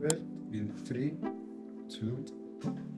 In 3, 2,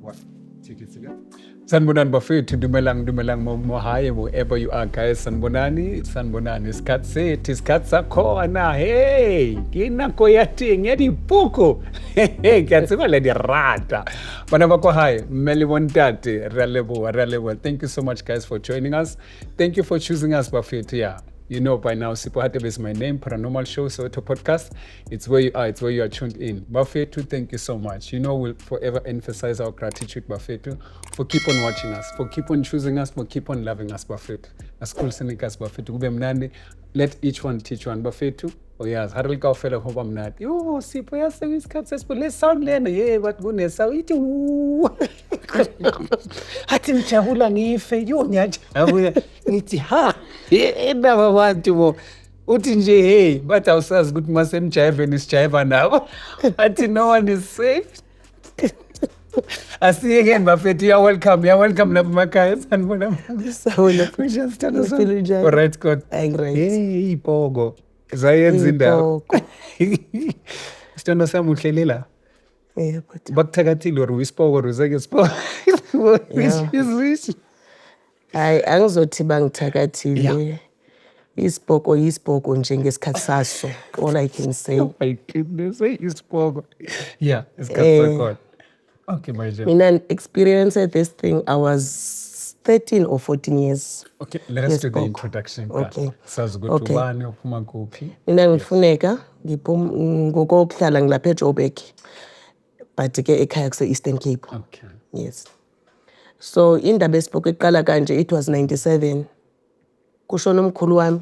1. Take it again. Sanibonani bafethu, dumelang mohaye wherever you are guys. Sanibonani. Isikhathi sakhona. Hey, kinako yathi ngiyadipuko. Hey, kyatsiba le dirata. Bana ba kwa hae, mmeli bontate, re a leboha. Thank you so much guys for joining us. Thank you for choosing us bafethu. Yeah. You know by now, Sipho Hatebe is my name, Paranormal Show, Soweto Podcast. It's where you are tuned in. Bafethu, thank you so much. You know, we'll forever emphasize our gratitude, Bafethu, for keep on watching us, for keep on choosing us, for keep on loving us, Bafethu. Asikhulusenikazi Bafethu, kube mnandi. Let each one teach one, Bafethu. Oh yes, haril ka ofela hoba mnandi. Yo, Sipho yasewe isikhathi sesipho le-sound lena, but kune-sound ithi athi ngijabula ngife, yo ngiyajabula. Ngithi ha, laba bantu bo. Uthi nje hey, bathi awusazi ukuthi masemjayiveni sijayiva nabo. Athi no one is safe. I see you again, Bafethu. You're welcome lapha emakhaya. Sanibona. Sawubona. Alright, God. Right. Hey, ipogo. Zayenza indawo. Sithando sami uhlelela. But Bakuthakathile or uyisipogo or uzeke isipogo. Which? angizothi bangithakathile. Isibhoko nje ngesikhathi saso. All I can say. Oh my goodness, isipogo. Yeah, isikhathi sakhona. Okay, my dear. Mina experienced this thing, I was 13 or 14 years. Okay, let us do the Spoke. introduction. Okay. Sazi ukuthi Okay. ubani uphuma kuphi. Mina ngifuneka ngokokuhlala ngilapha eJoburg. But ke ekhaya kuse Eastern Cape. Okay. Yes. So indaba esibhoko iqala kanje, it was 97. Kushona umkhulu wami,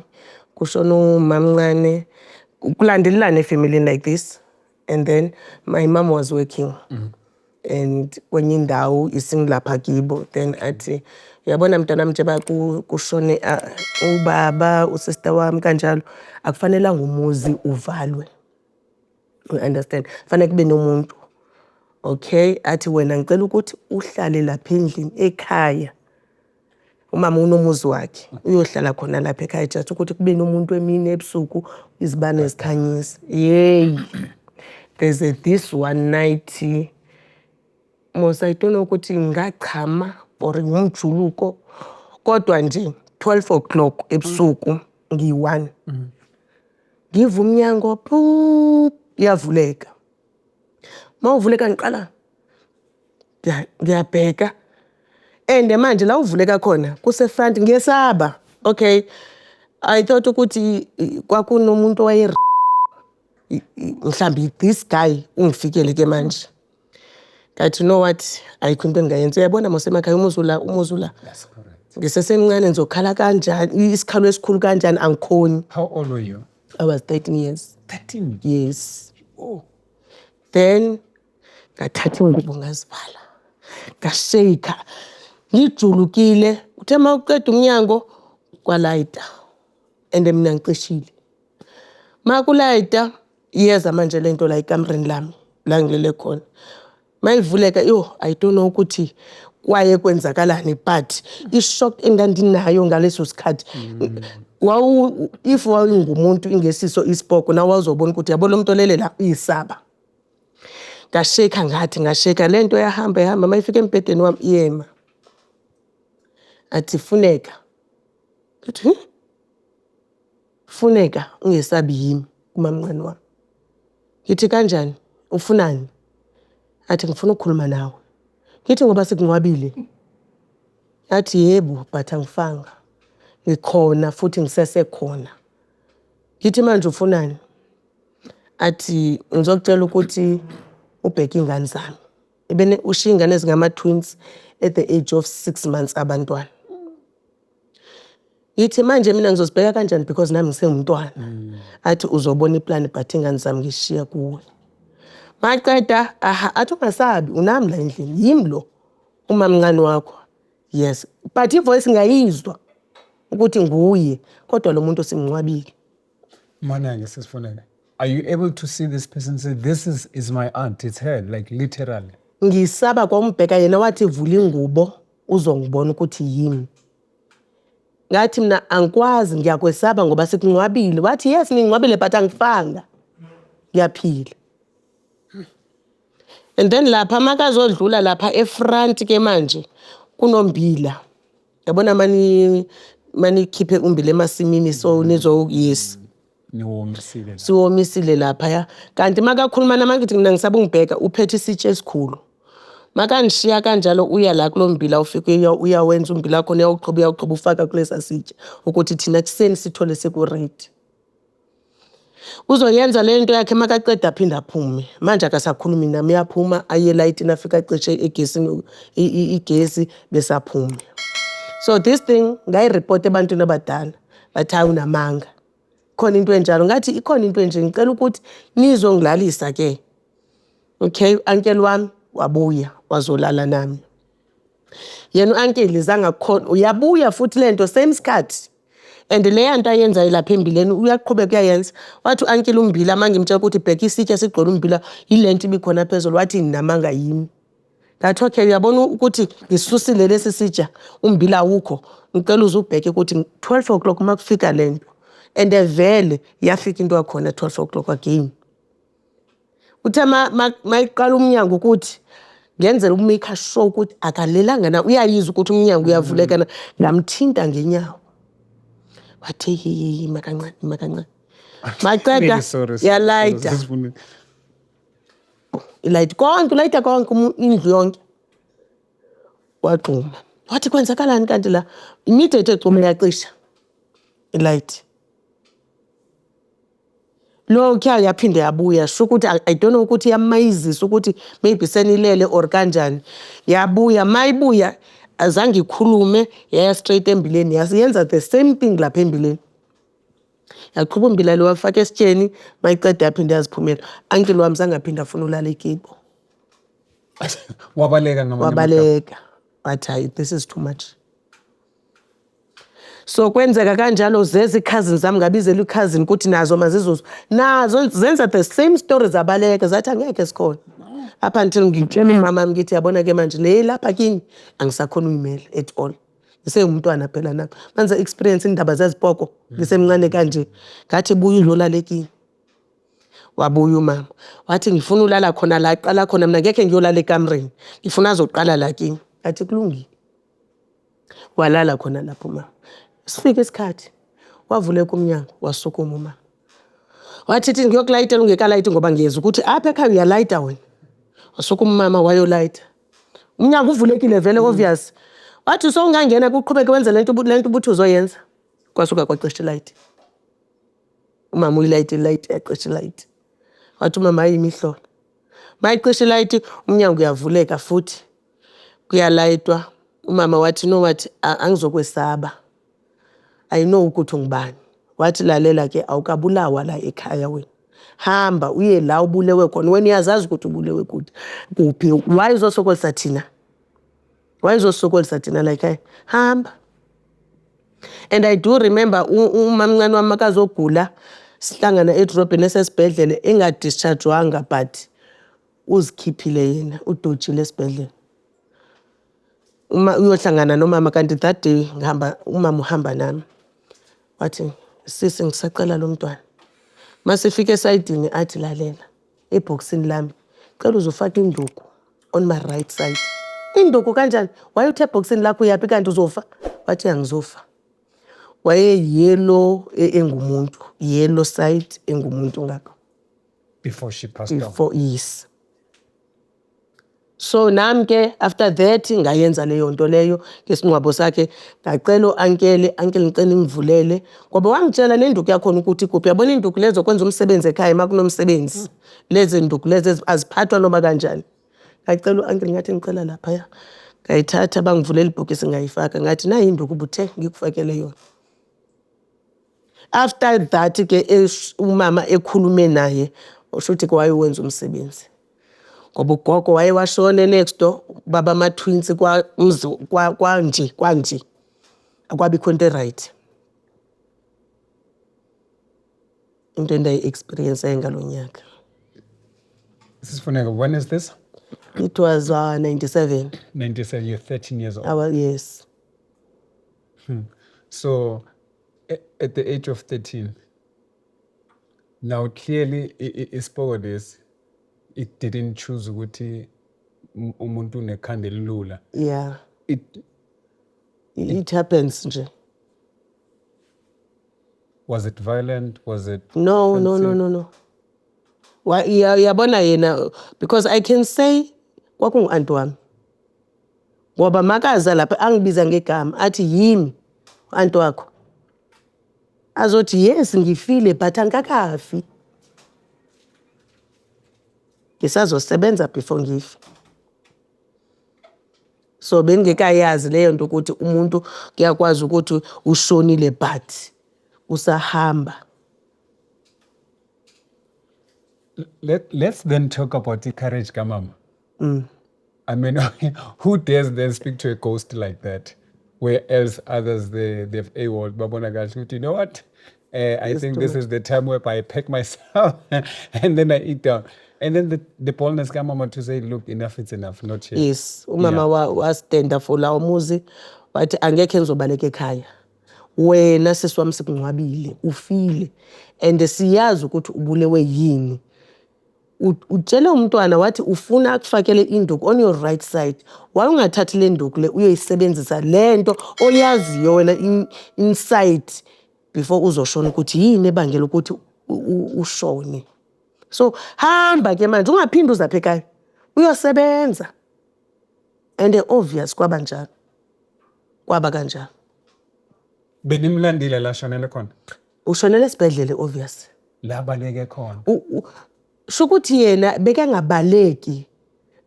kushona umamncane, kulandelelana family like this. And then my mom was working. And kwenye indawo isingilapha kibo, then athi uyabona mntanami njengoba kushone ubaba usister wami kanjalo, akufanelanga umuzi uvalwe. You understand? Fanele kube nomuntu. Okay, athi wena ngicela ukuthi uhlale lapha endlini ekhaya. Umama unomuzi wakhe, uyohlala khona lapha ekhaya just ukuthi kube nomuntu emini ebusuku izibane zikhanyisa. Yey. There's this one night Most I don't know ukuthi ngachama or ngumjuluko kodwa nje 12 o'clock ebusuku ngi1 ngiva umnyango pu yavuleka mawuvuleka ngiqala ngiyabheka and manje la uvuleka khona kuse front ngiyesaba. Okay, I thought ukuthi kwakunomuntu waye mhlambi this guy ungifikele ke manje. But you know what? I couldn't ngayenza. Uyabona mosemakhaya umuzula. That's correct. Ngisesemncane ngizokhala kanjani, isikhalo esikhulu kanjani angikhoni. How old were you? I was 13 years. 13. Yes. Oh. Then ngathatha ingubo ngazivala. Ngashake. Ngijulukile. Uthe mawuqeda umnyango kwalayita. And mina ngicishile. Makulayita yeza manje lento la ikamreni lami la ngilele khona. Mayivuleka I don't know ukuthi kwaye kwenzakalani but ishock engandinayo ngaleso sikhathi. If wawungumuntu ingesiso isibhoko na wazobona ukuthi yabo lo muntu olele la uyisaba. Ngasheka lento yahamba mayifika embedeni wami yema. Athi funeka. Kuthi funeka ungesabi yimi umamncane wami. Ngithi kanjani? Ufunani? Athi ngifuna ukukhuluma nawe. Ngithi ngoba sekunwabile. Athi yebo but angifanga. Ngikhona futhi ngisesekhona. Ngithi manje ufunani? Athi ngizokutshela ukuthi ubheka ingane zami. Ibene ushiya ingane ezingama twins at the age of 6 months abantwana. Ngithi manje mina ngizosibheka kanjani because nami ngisengumntwana. Athi uzobona iplan but ingane zami ngishiya kuwe. Maqeda athi ungasabi unami la endlini yimi lo umamncane wakho. Yes, but ivoice ngayizwa ukuthi nguye kodwa lo muntu simncwabile. Manyange sisifuneka. Are you able to see this person say this is my aunt? It's her, like literally. Ngisaba kwambheka yena wathi vula ingubo uzongibona ukuthi yimi. Ngathi mina angikwazi ngiyakwesaba ngoba sekunwabile. Wathi yes ngingcwabile but angifanga. Ngiyaphila. And then lapha makazodlula lapha efront ke manje kunombila. Yabona mani khiphe umbila emasimini so yes. Niwomisile la. Siwomisile lapha ya. Kanti makakhuluma namangithi mina ngisabungibheka uphethe isitshe esikhulu. Makanishiya kanjalo uya la kulombila ufike uyawenza umbila wakho uyawuqhuba ufaka kulesa sitshe ukuthi thina kuseni sithole seku-ready. Uzoyenza le nto yakhe makaqeda aphinda aphume. Manje akasakhulumi nami uyaphuma aye elayitini afika acishe egesini igesi bese aphume. So this thing ngayireport ebantwini abadala bathi hayi unamanga. Khona into enjalo ngathi ikhona into enje ngicela ukuthi nizongilalisa ke. Okay, uncle wami wabuya wazolala nami. Yena uncle zanga khona uyabuya futhi lento same sikhathi. And le nto ayenza lapha embileni uyaqhubeka uyayenza. Wathi uncle umbila manje ngimtshela ukuthi bheka isitsha sigqola umbila ilento ibikhona phezulu wathi nginamanga yimi. Ngathi okay uyabona ukuthi ngisusile lesi sitsha umbila awukho ngicela uzubheke ukuthi 12 o'clock makufika lento. And vele yafika into yakhona 12 o'clock again. Uthe mayiqala umnyango ukuthi ngenzela ukumake sure ukuthi akalelanga na uyayizwa ukuthi umnyango uyavuleka na ngamthinta ngenyawo. Wathi makancane. Maqeda yalayita. Light konke ulayita konke indlu yonke. Waqhuma. Wathi kwenzakalani kanti la? Immediate egcuma yacisha. Light. Lo kya yaphinde yabuya sho ukuthi I don't know ukuthi yamayizisa ukuthi maybe senilele or kanjani. Yabuya mayibuya azange ikhulume yaya straight embileni yasiyenza the same thing lapha embileni. Yaqhuba umbila lo wafaka esitsheni mayiqeda yaphinde yaziphumela. Uncle wami sangaphinda afuna ulala ekibo. Wabaleka ngamanye Wabaleka. Wathi hayi this is too much. So kwenzeka kanjalo zezi cousins zami ngabizela cousin ukuthi nazo mazizozo nazo zenza the same story zabaleka zathi angeke sikhona. Up until ngitshela mama ngithi yabona ke manje le lapha kini angisakhona uyimela at all. Ngisengumntwana phela nami. Manje experience indaba zezipoko ngisemncane kanje. Ngathi buya udlula lekini. Wabuya umama. Wathi ngifuna ulala khona la aqala khona mina ngeke ngiyolala ekamreni. Ngifuna azoqala la kini. Ngathi kulungile. Walala khona lapho mama. Sifike isikhathi wavuleka umnyango wasukuma uma. Wathi ngiyokulayitela ungekalayiti ngoba ngiyeza ukuthi apha ekhaya uyalayita wena. Wasukuma mama wayolayita. Umnyango uvulekile vele obvious. Wathi so ungangena kuqhubeke wenze lento ubuthi uzoyenza. Kwasuka kwacisha light. Umama uyilayite yacisha light. Wathi umama ayimihlola. Mayicisha light umnyango uyavuleka futhi kuyalayitwa. Umama wathi no wathi angizokwesaba. I know ukuthi ngibani. Wathi lalela ke awukabulawa la ekhaya wena. Hamba uye la ubulewe khona. Wena uyazazi ukuthi ubulewe kuphi. Why uzosokolisa thina? Why uzosokolisa thina la ekhaya? Hamba. And I do remember umamncane wami makazogula sihlangana edrobheni esesibhedlele engadischargewanga but uzikhiphile yena udojile esibhedlele. Uyohlangana nomama kanti that day umama uhamba nami. Wathi sisi ngisacela lo mntwana. Masifike esayidini athi lalela eboxini lami. Cela uzofaka induku on my right side. Induku kanjani? Wayethe eboxini lakho uyapi kanti uzofa? Wathi angizofa. Yellow engumuntu, yellow side engumuntu ngakho. before she passed on. Before yes. So nami ke after that ngayenza leyo nto leyo ngesingcwabo sakhe ngacela uncle ngicela ngivulele ngoba wangitshela nenduku yakho ukuthi kuphi yabona induku lezo kwenza umsebenzi ekhaya makunomsebenzi lezi nduku lezi aziphathwa noma kanjani. Ngacela uncle ngathi ngicela lapha ya ngayithatha bangivulela ibhokisi ngayifaka ngathi nayi induku ubuthe ngikufakele yona. After that ke umama ekhulume naye ushuthi kwayenza umsebenzi. Ngoba ugogo wayewashone next door baba ama twins kwanje akwabikho into right. Into endayi experience engalonyaka. Sisifuneka, when is this? It was 97. 97, you're 13 years old. Yes. So at the age of 13, now clearly it's this. it didn't choose ukuthi umuntu unekhanda elilula. Yeah, It it happens nje. was it violent? Was it No. Yabona yena, because I can say kwakungu-anti wami. Ngoba makaza lapha angibiza ngegama athi yimi anti wakho. Azothi yes ngifile but angikakafi. Ngisazosebenza before ngife. So bengikayazi leyo nto ukuthi umuntu kuyakwazi ukuthi ushonile but usahamba. Let's then talk about the courage kamama. I mean, who dares then speak to a ghost like that? Whereas others, they've AWOL, babona kahle, you know what? I think this is the time where I pack myself and then I eat down. And then the boldness kamama to say, look, enough is enough, not yet. Yes, umama wastenda for lawo muzi wathi angekhe ngizobaleka ekhaya. Wena sisi wami sikunqwabile, ufile and siyazi ukuthi ubulewe yini. Utshele umntwana wathi ufuna akufakele induku on your right side. Wayungathathi le nduku le uyoyisebenzisa lento oyaziyo wena inside before uzoshona ukuthi yini ebangela ukuthi ushone. So hamba ke manje ungaphindi uzapha ekhaya. Uyosebenza. And obvious kwaba njalo. Kwaba kanjalo. Benimlandile la shonele khona? Ushonele esibhedlele obvious. La baleke khona. Shukuthi yena bekangabaleki.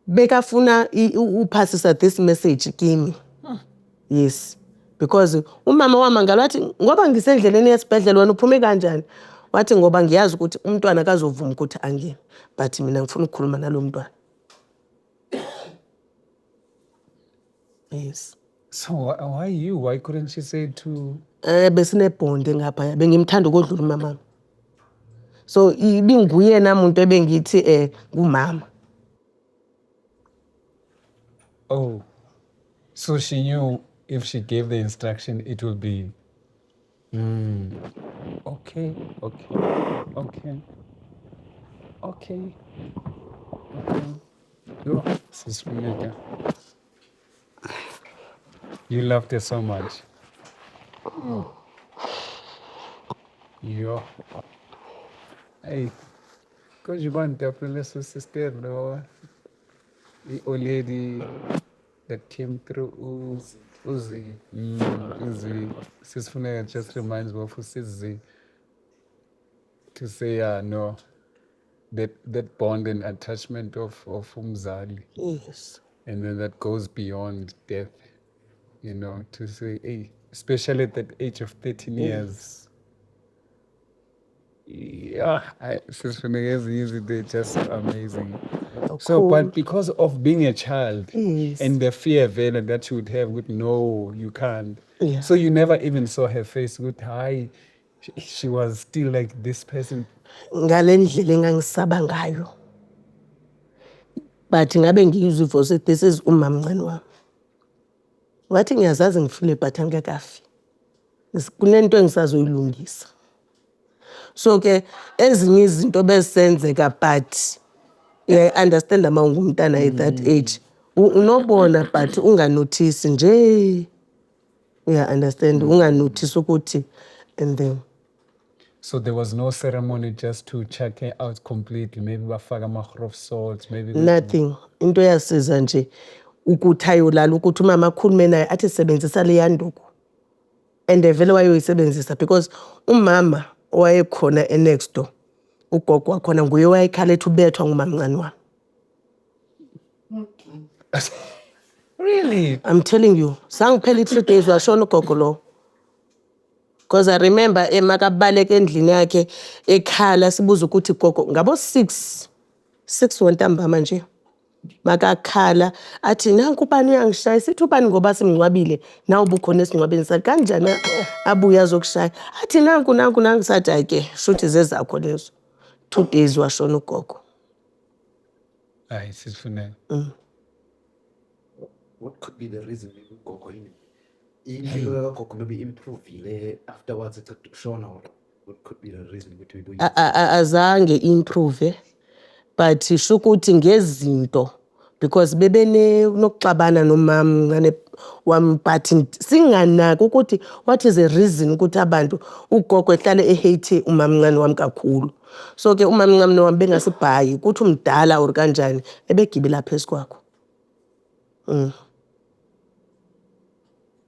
Bekafuna uphasisa this message kimi. Yes. Because umama wami wathi ngoba ngisendleleni yesibhedlela wena uphume kanjani? Wathi ngoba ngiyazi ukuthi umntwana akazovuma ukuthi angene. But mina ngifuna ukukhuluma nalo mntwana. Yes. So why you? Why couldn't she say to... Besinebonde ngapha bengimthanda ukodlula umama. So ibinguyena umuntu ebengithi ngumama. Oh. So she knew if she gave the instruction it will be okay. Yo, Sis Funeka. You loved her so much. Yo. Hey, because you want to play sister, no? The old lady that came through Uzi. Uzi. Sis Funeka just reminds me of Uzi. To say, no, that bond and attachment of umzali. Yes. And then that goes beyond death, you know, to say, hey, especially at that age of 13 years. Yeah, Sis Funeka is they're just amazing. So, Cool. but because of being a child Yes. and the fear value that you would have with no, you can't. Yeah. So you never even saw her face with hi. She was still like this person. Ngalendlela engangisaba ngayo. But ngabe ngiyizwe for this is umama mncane wami. Wathi ngiyazazi ngifile but angekafi. Kunento engisazoyilungisa. So ke ezinye izinto besenzeka but I understand ama ngumntana at that age. Unobona but unganotice nje. Yeah, understand unganotice ukuthi and then So there was no ceremony just to check her out completely. Maybe bafaka amahoro of salt, maybe nothing. Into yasiza nje ukuthi ayolala ukuthi umama akhulume naye athi sebenzisa le yanduku. And vele wayoyisebenzisa because umama owayekhona next door ugogo wakhona nguye wayekhala ethi ubethwa ngumama mncane wami. Really? I'm telling you, sangiphela 3 days washona ugogo lo. Because I remember emakabaleka endlini yakhe ekhala sibuza ukuthi gogo ngabo 6 wontambama nje. Makakhala athi nanku ubani uyangishaya sithi ubani ngoba simngcwabile nawe ubukhona esingcwabeni sakhe kanjani abuya azokushaya athi nanku sathi ake shuthi zezakho lezo. 2 days washona ugogo. Aye, Sis Funeka. What could be the reason maybe Gogo impilo Gogo maybe improve afterwards it's shown or what could be the reason between doing Azange improve but sho ukuthi ngezinto because nokuxabana nomama wami but singanaki ukuthi what is the reason ukuthi abantu ugogo ehlale ehate umamncane wami kakhulu. So ke umamncane wami bengasibhayi ukuthi umdala or kanjani ebegibela phezu kwakho.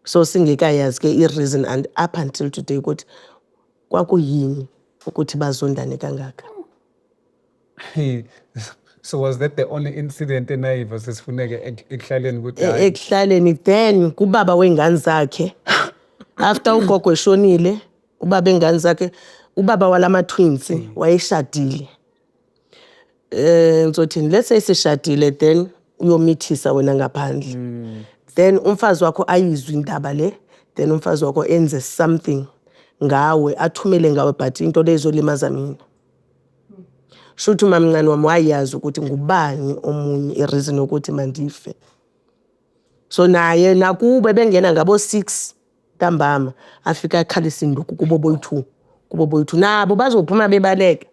So singekayazi ke i-reason and up until today ukuthi kwakuyini ukuthi bazondane kangaka. So was that the only incident enayiva sesifuneke ekuhlaleni ukuthi ekuhlaleni then kubaba wengane zakhe after ugogo eshonile ubaba engane zakhe ubaba walama twins wayeshadile ngizothini let's say sishadile then uyomithisa wena ngaphandle then umfazi wakho ayizwe indaba le then umfazi wakho enze something ngawe athumele ngawe but into lezolimaza mina. Shuthi umamncane wami wayazi ukuthi ngubani omunye ireason ukuthi mandife. So naye nakube bengena ngabo 6 ntambama afika akhalisa induku kubo boy2 nabo bazophuma bebaleka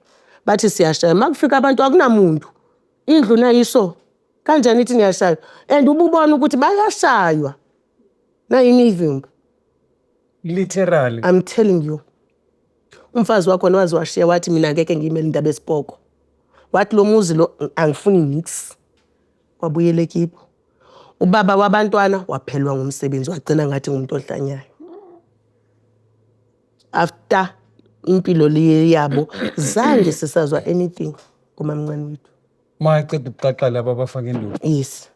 bathi siyashaya makufika abantu akunamuntu indlu nayiso kanjani ithi niyashaya and ububona ukuthi bayashaywa na imivimbo literally I'm telling you. Umfazi wakho nawazi washiya wathi mina ngeke ngiyimele indaba esipoko. Wathi lo muzi lo angifuni nix. Wabuyele kibo. Ubaba wabantwana waphelwa ngumsebenzi wagcina ngathi ngumuntu ohlanyayo. After impilo le yabo zange sisazwa anything kumamncane wethu. Maqeda ukuqaqa laba abafaka induku. Yes.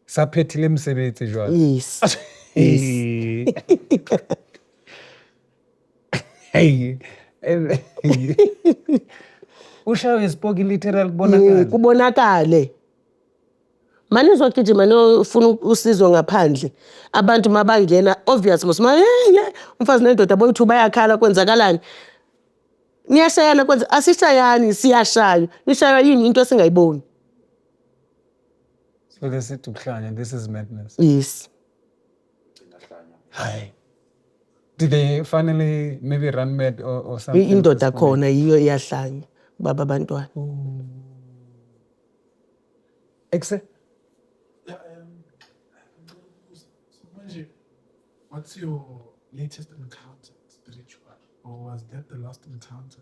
Saphethile emsebenzi jwalo. Yes. Hey. Hey. Ushawe ispoki literal kubonakale. Manje uzogijima nofuna usizo ngaphandle. Abantu mabangena obvious mosima umfazi nendoda boy2 bayakhala kwenzakalani. Niyashayana kwenza asishayani siyashaya. Nishaya yini into esingayiboni. So they said to Klanya, this is madness. Yes. Hi. Did they finally maybe run mad or something? Indoda khona yiyo iyahlanya baba bantwana. Exe? What's your latest encounter spiritual? Or was that the last encounter?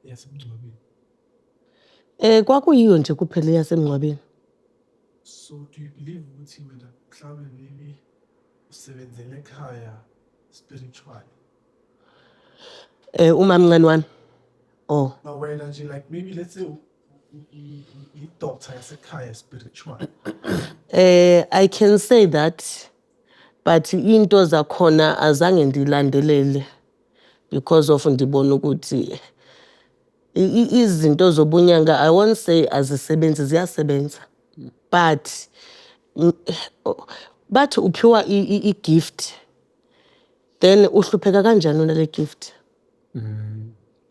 Yes, Kwakuyiyo nje kuphela yasemncwabeni. So do you believe ukuthi wena mhlawumbe maybe usebenzele ekhaya spiritual? Umamncane wami. Oh. But wena nje like maybe let's say i-doctor yasekhaya spiritual. I can say that, but into zakhona azange ndilandelele because of ndibona ukuthi izinto zobunyanga I won't say azisebenzi ziyasebenza but uphiwa i-gift then uhlupheka kanjani nale gift.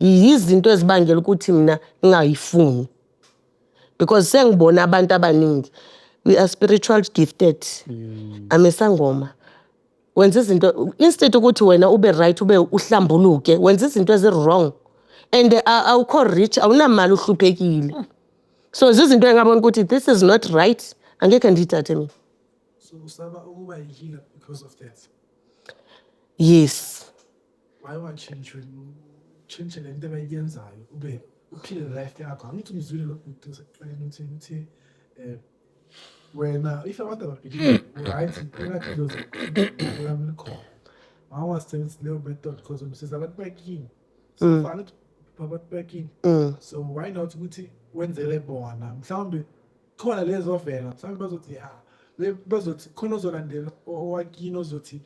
Yizinto ezibangela ukuthi mina ngingayifuni because sengibona abantu abaningi we are spiritual gifted. Amesangoma wenza izinto instead ukuthi wena ube right ube uhlambuluke wenza izinto ezi wrong and awukho rich awunamali uhluphekile. So izinto engabona ukuthi this is not right angeke ndithathe mina. So usaba ukuba yihila because of that. Yes. Why want change when change le nto abayenzayo ube uphile life yakho angithi ngizwile lokho ukuthi wena if abantu ababili right uyakhilo uyakhona I was saying it's a little bit because umsiza abantu bakini so fana abantu bakini so why not ukuthi wenzele bona mhlawumbe khona lezo vela mhlawumbe bazothi bazothi khona ozolandela owakini ozothi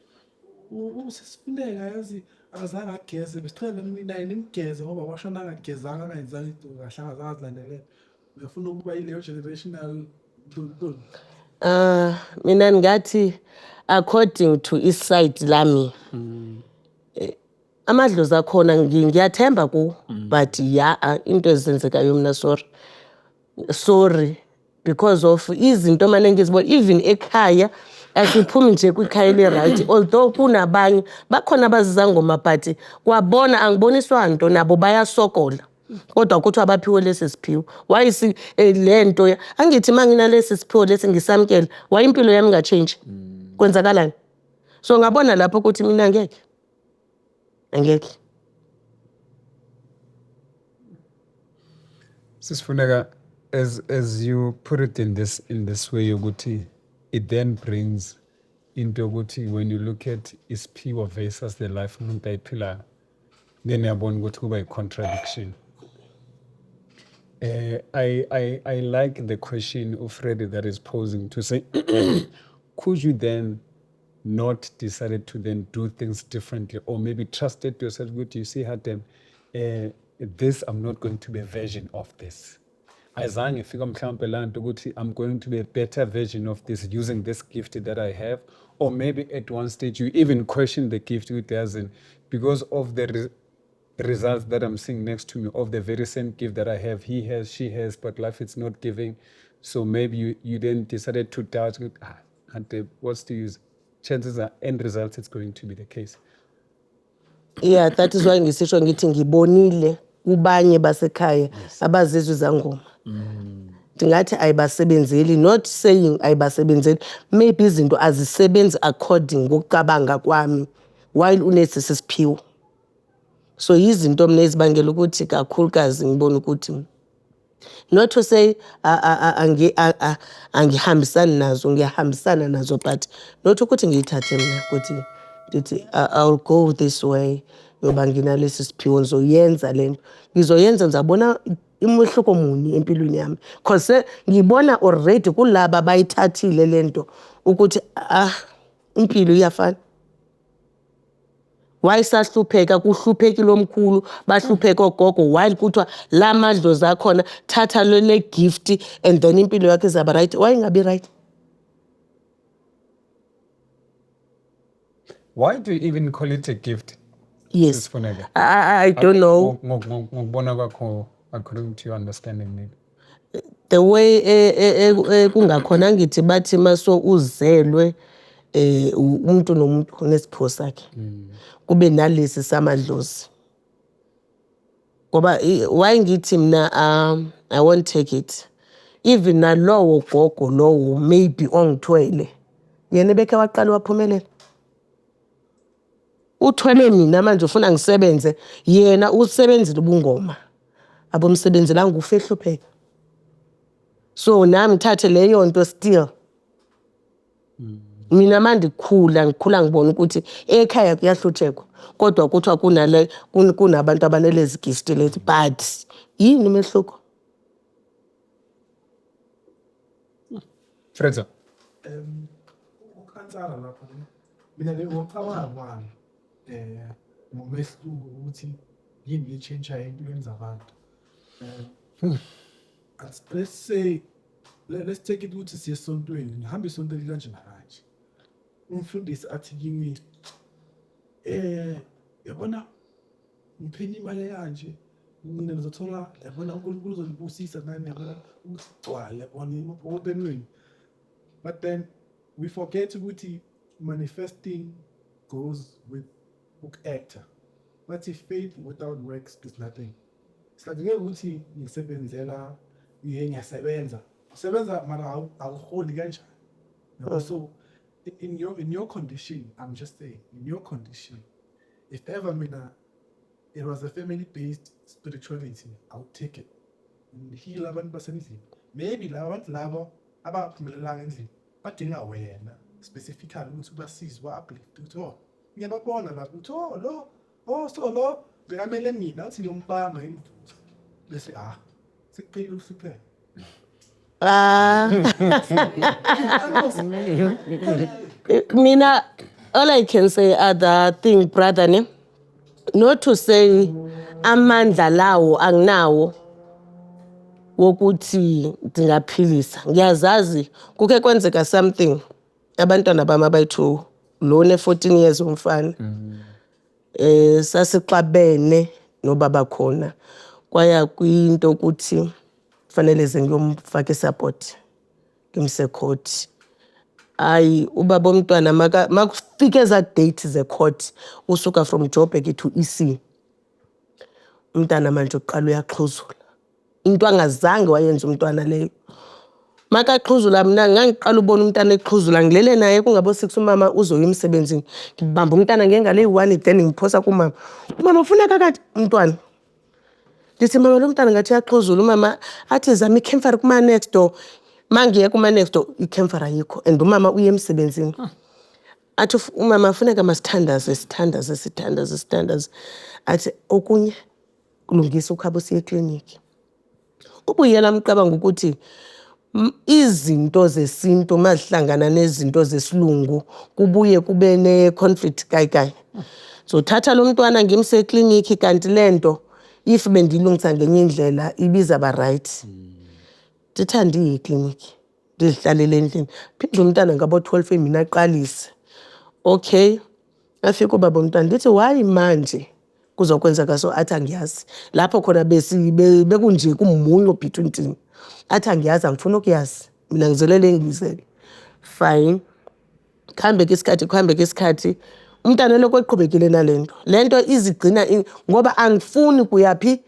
usisifuneka yazi azange ageze besicela naye nimgeze ngoba washona angagezanga angayenzanga into kahle angazazilandelela uyafuna ukuba yileyo generational mina ngathi according to iside lami amadlozi akhona ngiyathemba ku but into ezenzekayo mina sorry because of izinto manje ngizibona even ekhaya asiphumi nje kwikhaya le right although kunabanye bakhona abazizangoma but kwabona angiboniswa nto nabo bayasokola kodwa kuthiwa baphiwe lesi siphiwo. Why le nto angithi uma nginalesi siphiwo lesi ngisamkele, why impilo yami ingachange? Kwenzakalani? So ngabona lapho ukuthi mina angeke. Sisifuneka, as you put it in this way yokuthi, it then brings into ukuthi when you look at isiphiwo versus the life umuntu ayiphilayo, then uyabona ukuthi kuba contradiction. I like the question Freddy that is posing to say, could you then not decided to then do things differently, or maybe trusted yourself, good, you see, Hatem, this, I'm not going to be a version of this. Azange fika mhlawumbe la nto ukuthi I'm going to be a better version of this using this gift that I have, or maybe at one stage you even question the gift it doesn't because of the results that I'm seeing next to me of the very same gift that I have, he has, she has, but life it's not giving. So maybe you then decided to doubt, and what's the use? Chances are end results it's going to be the case. Yeah, that is why ngisisho ngithi ngibonile kubanye basekhaya abazizwe zangoma. Ndingathi ayibasebenzeli, not saying ayibasebenzeli, maybe izinto azisebenzi according ngokucabanga kwami while unesi siphiwo. So izinto mina ezibangela ukuthi kakhulukazi ngibona ukuthi not to say angihambisani nazo, ngiyahambisana nazo, but not ukuthi ngiyithathe mina ukuthi ndithi I'll go this way yoba nginalesi siphiwo ngizoyenza lento. Ngizoyenza ngizabona imehluko muni empilweni yami. Because ngibona already kulaba bayithathile lento ukuthi impilo iyafana. Why sahlupheka kuhluphekile omkhulu bahlupheka ogogo while kuthiwa la madlozi akhona thatha le gift and then impilo yakhe izaba right? Why ingabi right? Why do you even call it a gift? Yes. Sisifuneka? I don't know. Ngokubona kwakho according to your understanding maybe. The way kungakhona ngithi bathi maso uzelwe umuntu nomuntu nesipho sakhe. Kube nalesi samadlozi. Ngoba why ngithi mina I won't take it. Even nalowo gogo lowo maybe ongithwele. Yena beke waqala waphumelela. Uthwele mina manje ufuna ngisebenze, yena usebenzile ubungoma. Abomsebenzela ngufehlupheka. So nami ngithathe leyo nto still. Mina manje ngikhula ngibona ukuthi ekhaya kuyahluthekwa. Kodwa kuthiwa kunabantu abanelezi gift leti, but yini umehluko? Fredza. Ukhansala lapho. Mina le ngicabanga kwami. Ngomehluko ukuthi yini echange empilweni zabantu. Let's say let's take it ukuthi siye esontweni, ngihamba esontweni kanje nakanje. Umfundisi athi kimi yabona ngipheni imali kanje mina ngizothola yabona uNkulunkulu uzongibusisa nani yabona ukugcwala yabona openweni. But then we forget ukuthi manifesting goes with uku-actor. Bathi faith without works is nothing. Ngeke ukuthi ngisebenzela ngiyasebenza. Usebenza mara awuholi kanjani. So in your condition, I'm just saying, in your condition, if ever it was a family-based spirituality, I'll take it. And heal abantu basemzini. Maybe labo abaphumelelanga endlini badinga wena specifically ukuthi basize uplift ukuthi ngiyababona lapho ukuthi so lo bekamele mina uthi ngiyombanga imvuzo bese sikuphela usiphela. Mina, all I can say other thing, brother, ne? Not to say amandla lawo anginawo wokuthi ndingaphilisa. Ngiyazazi kuke kwenzeka something abantwana bami abayithu lone 14 years umfana. Sasixabene nobaba khona. Kwaya kwinto ukuthi fanele ze ngiyomfaka support ngimse court. Ubaba omntwana makufike eza date ze court usuka from Joburg to EC. umntana manje uqala uyaxhuzula. Into angazange wayenza umntwana leyo. Makaxhuzula mina ngangiqala ubona umntana exhuzula ngilele naye kungabo 6 umama uzoya emsebenzini. Ngibamba umntana ngengale eyi1 then ngiphosa kumama. Umama ufuna kakade umntwana. Ndithi mama lo mntana ngathi uyaxhuzula umama athi zama ikhemfari kuma next door. Mangiye kuma next door ikhemfari ayikho and umama uye emsebenzini. Athi umama ufuneka sithandaze. Athi okunye kulungisa ukhabo siye ekliniki. Ubuyela mqabanga ukuthi izinto zesintu mazihlangana nezinto zesilungu kubuye kube ne-conflict kayi. So thatha lo mntwana ngimse ekliniki kanti lento if bendilungisa ngenye indlela ibiza ba right. Ndithanda iye ekliniki. Ndihlalele endlini. Phindle umntana ngabo 12 mina aqalise. Okay. Afika ubaba umntwana ndithi why manje kuzokwenzeka so athi angiyazi. Lapho khona bekunje kumunyo between thina. Athi angiyazi angifuna ukuyazi. Mina ngizolele ngizele. Fine. Kuhambe isikhathi. Umntana lokho eqhubekile nalento. Lento izigcina ngoba angifuni kuyaphi?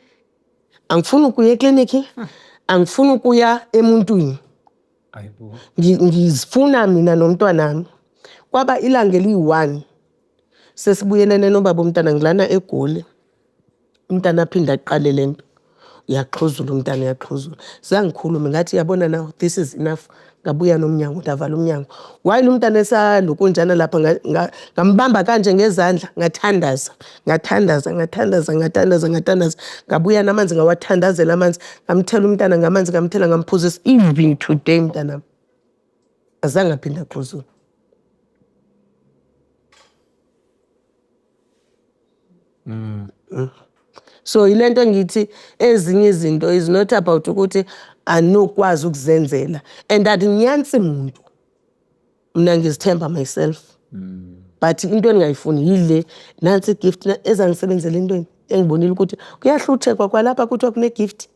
Angifuni ukuya ekliniki. Angifuni ukuya emuntwini. Ayibo. Ngizifuna mina nomntwana nami. Kwaba ilanga eli1 sesibuyelene nobaba umntana ngilana eGoli. Umntana aphinda aqale lento. Uyaxhuzula umntana uyaxhuzula. Sangikhuluma ngathi yabona now this is enough. Ngabuya nomnyango ndavala umnyango. While umntana esaloko njana lapha ngambamba kanje ngezandla ngathandaza. Ngabuya namanzi ngawathandazela amanzi. Ngamthela umntana ngamanzi ngamthela ngamphuzisa even today mntana. Azange aphinda axhuzula. So ilento ngithi ezinye izinto is not about ukuthi anokwazi ukuzenzela and adinyansi umuntu. Mina ngizithemba myself. But into engayifuni yile nansi gift ezangisebenzela intweni engibonile ukuthi kuyahluthekwa kwalapha kuthiwa kune gift.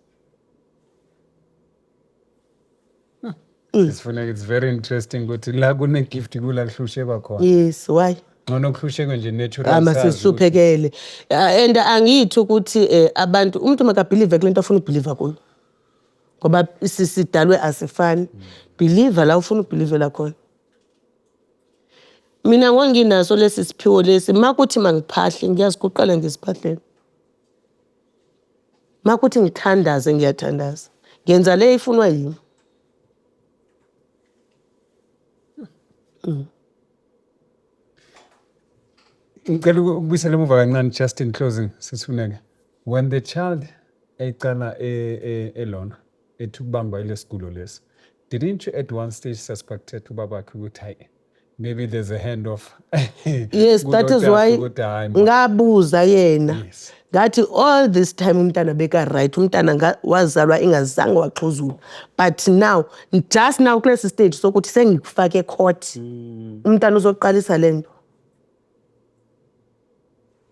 It's very interesting ukuthi la kune gift kula kuhlushekwa khona. Yes, why? Ngona kuhlushekwe nje natural. Masisihluphekele. And angithi ukuthi abantu umuntu makabelieve kulento afuna ukubelieve kuyo. Ngoba sisidalwe asifani. Believe la ufuna ukubelieve la khona. Mina ngonginaso lesi siphiwo lesi makuthi mangiphahle ngiyaziguqala ngesiphahleni. Makuthi ngithandaze ngiyathandaza. Ngenza le ifunwa yimi. Ngicela ukubuyisela emuva kancane just in closing sisifuneke. When the child eqala elona ethukubamba ilesigulo lesi, didn't you at one stage suspected ubabakhe ukuthi hayi maybe there's a hand off? Yes, that is why ngabuza yena. Yes. Ngathi all this time umntana beka right, umntana wazalwa ingazange waxhuzula. But now, just now kulesi stage sokuthi sengikufake court. Umntana uzoqalisa lento.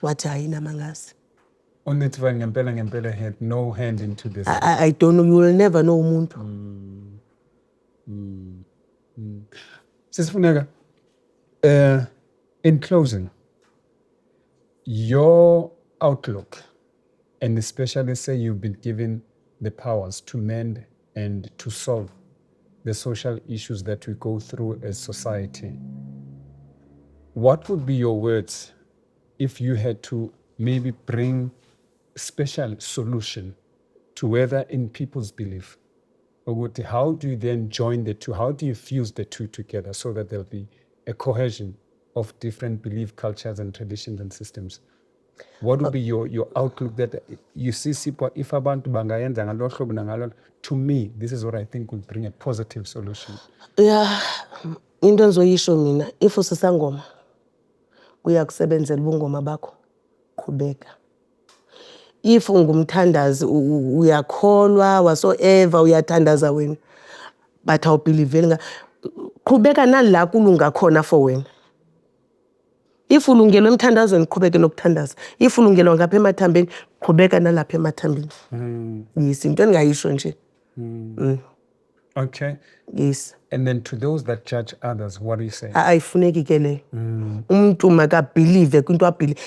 Wathi hayi namangazi. Unethiwa ngempela had no hand into this. I don't know, you will never know umuntu. Sisifuneka, in closing, your outlook, and especially say you've been given the powers to mend and to solve the social issues that we go through as society. What would be your words if you had to maybe bring special solution to whether in people's belief? How do you then join the two? How do you fuse the two together so that there'll be a cohesion of different belief cultures and traditions and systems? What would be your outlook that you see Sipho, if abantu bangayenza ngalo hlobo nangalo, to me this is what I think will bring a positive solution. Yeah, into enzoyisho mina if usisangoma uyakusebenzela ubungoma bakho qhubeka. If ungumthandazi uyakholwa whatsoever uyathandaza wena but awubelieve qhubeka nala kulunga khona for wena. If ulungelwe emthandazweni qhubeke nokuthandaza. If ulungelwa ngapha emathambeni qhubeka nalapha emathambeni. Yes, into engayisho nje. Okay. Yes. And then to those that judge others, what do you say? Ayifuneki ke le. Umuntu makabelieve kwinto abelieve.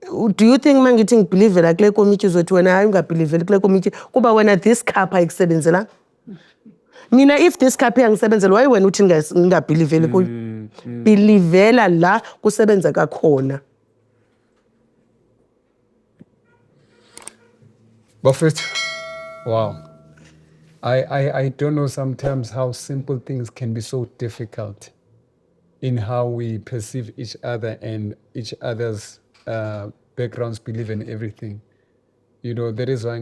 Do you think mangithi ngibelievela kule committee uzothi wena hayi ungabelieveli kule committee kuba wena this cup ayikusebenzela? Mina if this cup yangisebenzela why wena uthi ngingabelieveli kuyo? Believela la kusebenza kakhona. Buffett, wow. I don't know sometimes how simple things can be so difficult in how we perceive each other and each other's backgrounds, believe in everything. You know, that is why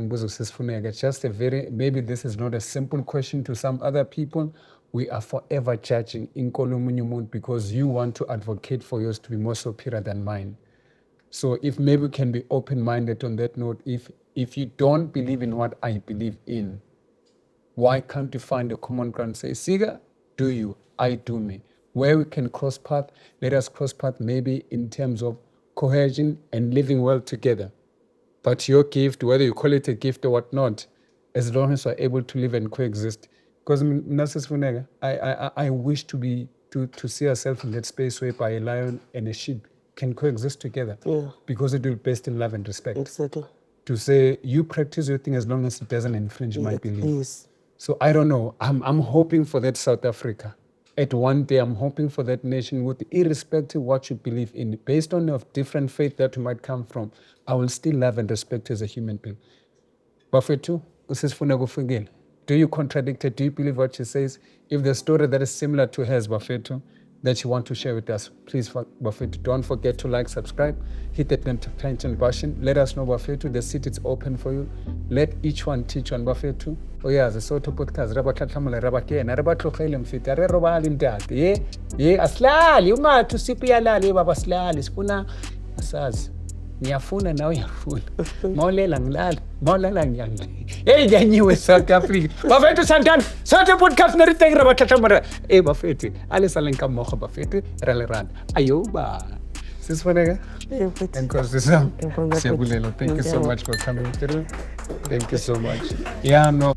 just a very, maybe this is not a simple question to some other people. We are forever judging in Kolumunyumund because you want to advocate for yours to be more superior than mine. So if maybe we can be open-minded on that note, if you don't believe in what I believe in, why can't you find a common ground? Say, Siga, do you, I do me. Where we can cross path, let us cross path maybe in terms of cohesion and living well together. But your gift, whether you call it a gift or whatnot, as long as we're able to live and coexist. Because I wish to see ourselves in that space whereby a lion and a sheep can coexist together. Yeah. Because it will be based in love and respect. Exactly. To say you practice your thing as long as it doesn't infringe my belief. Yes. So I don't know. I'm hoping for that South Africa. At one day, I'm hoping for that nation with irrespective of what you believe in, based on your different faith that you might come from, I will still love and respect you as a human being. Bafethu, do you contradict it? Do you believe what she says? If the story that is similar to hers, Bafethu, that you want to share with us, please, Bafethu, don't forget to like, subscribe, hit that notification button. Let us know, Bafethu, the seat is open for you. Let each one teach on Bafethu. Oh yeah, the Soto podcast, Rabatlamala, Rabakena, Rabatlochelem fit, Robal that. Ye, aslali, uma to Sipialali, Babaslali, Spuna, Asaz. Niyafuna na uyafuna. Mole lang lal. Mole lang yang. Janyiwe South Africa. Bafethu Santan. Soto podcast na riteng Rabatlamara. Bafethu. Alisalang kamocha Bafethu. Raleran. Ayoba. Sis Vanega. And Kostisam. Thank you so much for coming through. Thank you so much. Yeah, no.